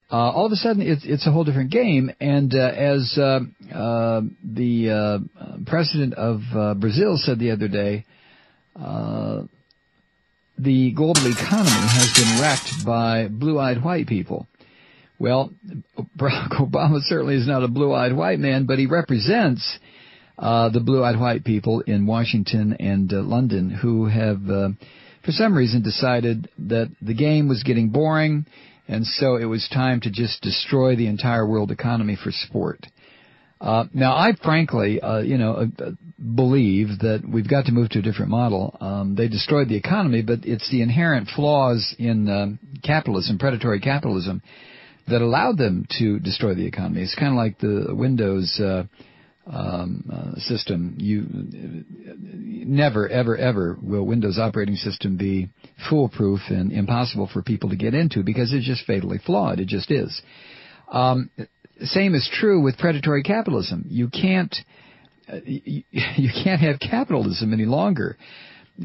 all of a sudden it's a whole different game. And as the president of Brazil said the other day, the global economy has been wrecked by blue-eyed white people. Well, Barack Obama certainly is not a blue-eyed white man, but he represents the blue-eyed white people in Washington and London who have, for some reason, decided that the game was getting boring, and so it was time to just destroy the entire world economy for sport. Now, I frankly, believe that we've got to move to a different model. They destroyed the economy, but it's the inherent flaws in capitalism, predatory capitalism, that allowed them to destroy the economy. It's kind of like the Windows system. Never, ever, ever will Windows operating system be foolproof and impossible for people to get into because it's just fatally flawed. It just is. Same is true with predatory capitalism. You can't have capitalism any longer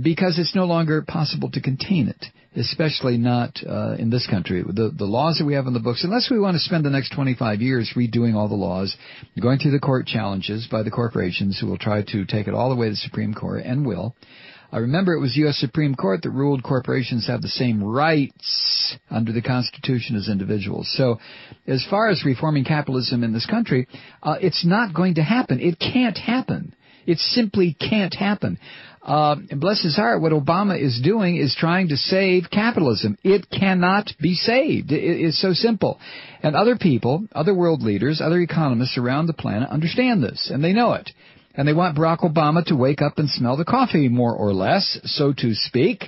because it's no longer possible to contain it, especially not in this country. The laws that we have on the books, unless we want to spend the next 25 years redoing all the laws, going through the court challenges by the corporations who will try to take it all the way to the Supreme Court and will. Remember, it was U.S. Supreme Court that ruled corporations have the same rights under the Constitution as individuals. So as far as reforming capitalism in this country, it's not going to happen. It can't happen. It simply can't happen. And bless his heart, what Obama is doing is trying to save capitalism. It cannot be saved. It's so simple. And other people, other world leaders, other economists around the planet understand this, and they know it. And they want Barack Obama to wake up and smell the coffee, more or less, so to speak.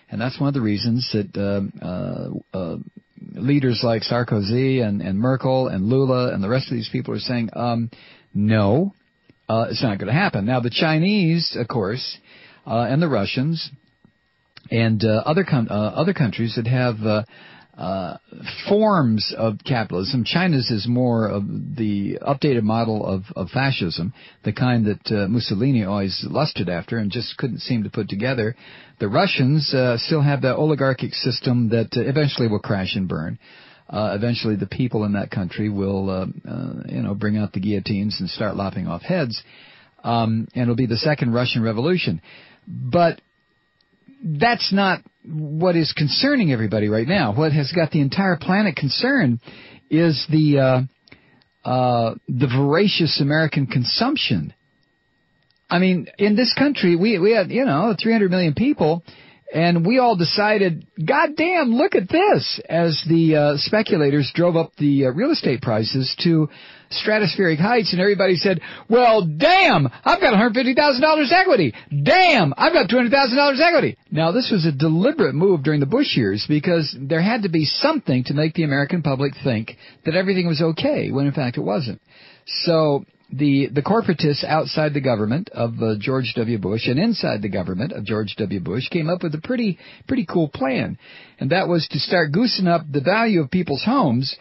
And that's one of the reasons that leaders like Sarkozy and Merkel and Lula and the rest of these people are saying, no, it's not going to happen. Now, the Chinese, of course, and the Russians and other countries that have forms of capitalism. China's is more of the updated model of fascism, the kind that Mussolini always lusted after and just couldn't seem to put together. The Russians still have that oligarchic system that eventually will crash and burn. Eventually the people in that country will, bring out the guillotines and start lopping off heads. And it'll be the second Russian Revolution. But that's not what is concerning everybody right now. What has got the entire planet concerned is the voracious American consumption. I mean, in this country, we had, 300 million people, and we all decided, God damn, look at this, as the speculators drove up the real estate prices to stratospheric heights, and everybody said, well, damn, I've got $150,000 equity. Damn, I've got $200,000 equity. Now, this was a deliberate move during the Bush years because there had to be something to make the American public think that everything was okay, when in fact it wasn't. So the corporatists outside the government of George W. Bush and inside the government of George W. Bush came up with a pretty cool plan, and that was to start goosing up the value of people's homes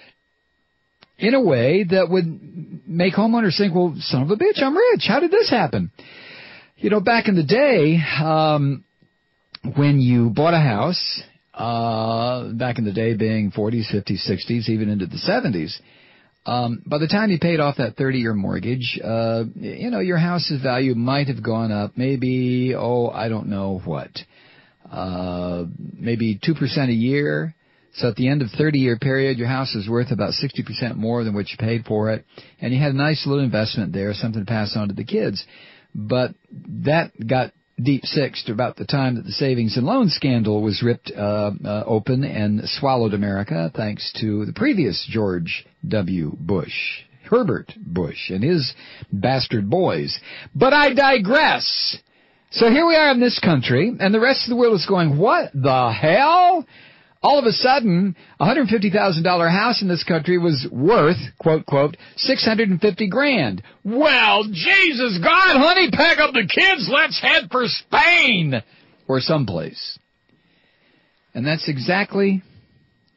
in a way that would make homeowners think, well, son of a bitch, I'm rich. How did this happen? Back in the day, when you bought a house, back in the day being 40s, 50s, 60s, even into the 70s, by the time you paid off that 30-year mortgage, your house's value might have gone up maybe, I don't know what, maybe 2% a year. So at the end of 30-year period, your house is worth about 60% more than what you paid for it, and you had a nice little investment there, something to pass on to the kids. But that got deep sixed about the time that the savings and loan scandal was ripped open and swallowed America, thanks to the previous George W. Bush, Herbert Bush, and his bastard boys. But I digress. So here we are in this country, and the rest of the world is going, what the hell? All of a sudden, a $150,000 house in this country was worth, quote, quote, $650,000. Well, Jesus God, honey, pack up the kids. Let's head for Spain or someplace. And that's exactly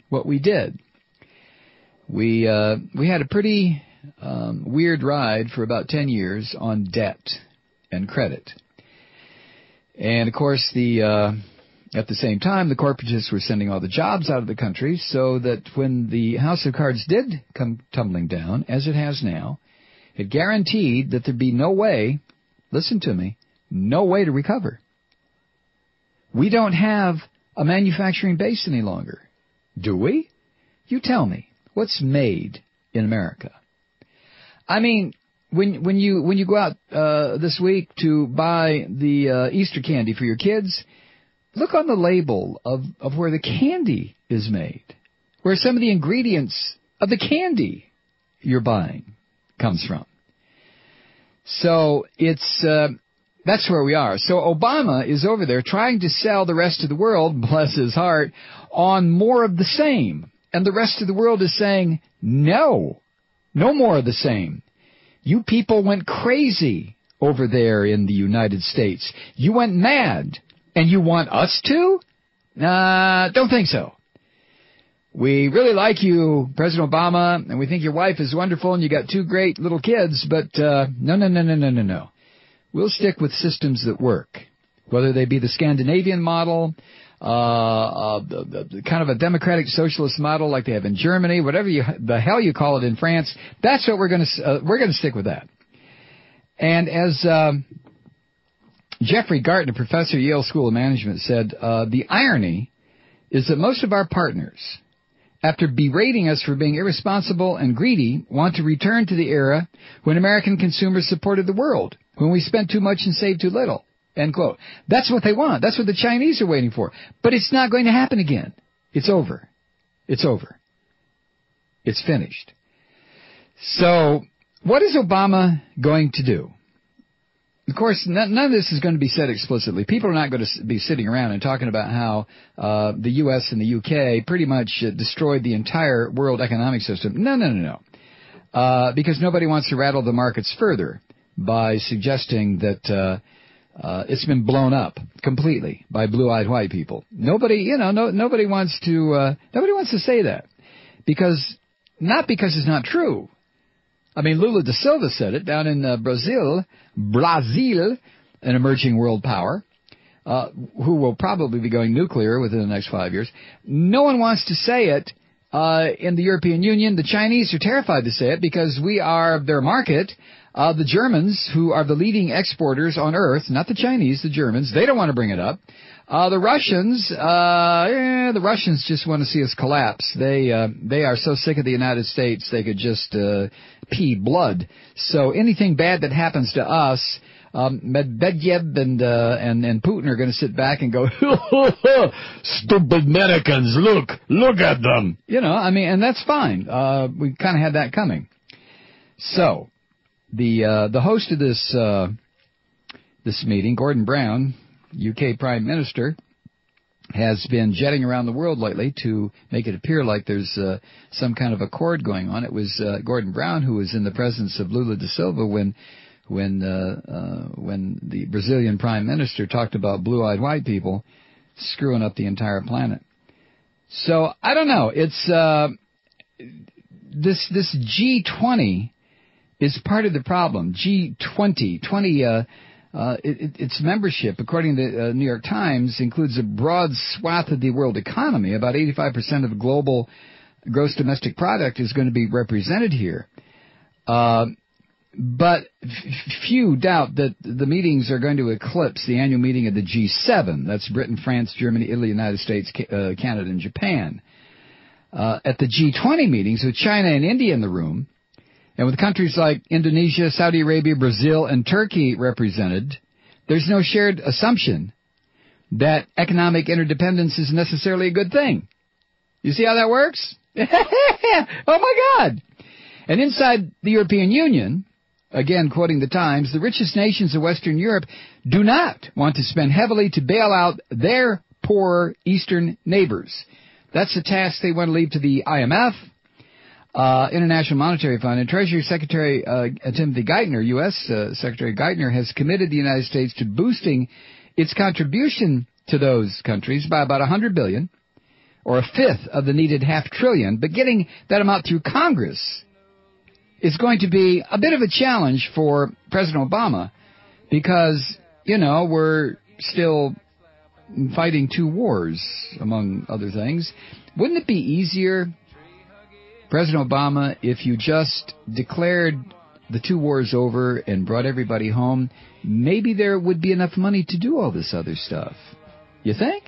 what we did. We had a pretty weird ride for about 10 years on debt and credit. And, of course, the At the same time, the corporatists were sending all the jobs out of the country so that when the house of cards did come tumbling down, as it has now, it guaranteed that there'd be no way, listen to me, no way to recover. We don't have a manufacturing base any longer. Do we? You tell me. What's made in America? I mean, when you go out this week to buy the Easter candy for your kids, look on the label of where the candy is made, where some of the ingredients of the candy you're buying comes from. So it's that's where we are. So Obama is over there trying to sell the rest of the world, bless his heart, on more of the same. And the rest of the world is saying, no more of the same. You people went crazy over there in the United States. You went mad. And you want us to? Don't think so. We really like you, President Obama, and we think your wife is wonderful and you got 2 great little kids, but no. We'll stick with systems that work, whether they be the Scandinavian model, the kind of a democratic socialist model like they have in Germany, whatever the hell you call it in France. That's what we're going to stick with that. And as Jeffrey Gartner, professor at Yale School of Management, said, the irony is that most of our partners, after berating us for being irresponsible and greedy, want to return to the era when American consumers supported the world, when we spent too much and saved too little. End quote. That's what they want. That's what the Chinese are waiting for. But it's not going to happen again. It's over. It's over. It's finished. So what is Obama going to do? Of course, none of this is going to be said explicitly. People are not going to be sitting around and talking about how the U.S. and the U.K. pretty much destroyed the entire world economic system. No. Because nobody wants to rattle the markets further by suggesting that it's been blown up completely by blue-eyed white people. Nobody wants to say that not because it's not true. I mean, Lula da Silva said it down in Brazil, an emerging world power, who will probably be going nuclear within the next 5 years. No one wants to say it in the European Union. The Chinese are terrified to say it because we are their market. The Germans, who are the leading exporters on earth, not the Chinese, the Germans, they don't want to bring it up. The Russians just want to see us collapse. They are so sick of the United States they could just pee blood. So anything bad that happens to us, Medvedev and Putin are going to sit back and go, stupid Americans, look at them. And that's fine. We kind of had that coming. So the host of this meeting, Gordon Brown, UK Prime Minister, has been jetting around the world lately to make it appear like there's some kind of accord going on. It was Gordon Brown who was in the presence of Lula da Silva when the Brazilian Prime Minister talked about blue-eyed white people screwing up the entire planet. So I don't know. It's this G-20 is part of the problem. G-20, its membership, according to the New York Times, includes a broad swath of the world economy. About 85% of global gross domestic product is going to be represented here. But few doubt that the meetings are going to eclipse the annual meeting of the G7. That's Britain, France, Germany, Italy, United States, Canada, and Japan. At the G20 meetings, with China and India in the room, and with countries like Indonesia, Saudi Arabia, Brazil, and Turkey represented, there's no shared assumption that economic interdependence is necessarily a good thing. You see how that works? Oh, my God. And inside the European Union, again quoting the Times, the richest nations of Western Europe do not want to spend heavily to bail out their poorer Eastern neighbors. That's a task they want to leave to the IMF, International Monetary Fund, and Treasury Secretary Timothy Geithner, U.S. Secretary Geithner, has committed the United States to boosting its contribution to those countries by about $100 billion, or a fifth of the needed $500 billion. But getting that amount through Congress is going to be a bit of a challenge for President Obama because, we're still fighting 2 wars, among other things. Wouldn't it be easier, President Obama, if you just declared the 2 wars over and brought everybody home? Maybe there would be enough money to do all this other stuff. You think?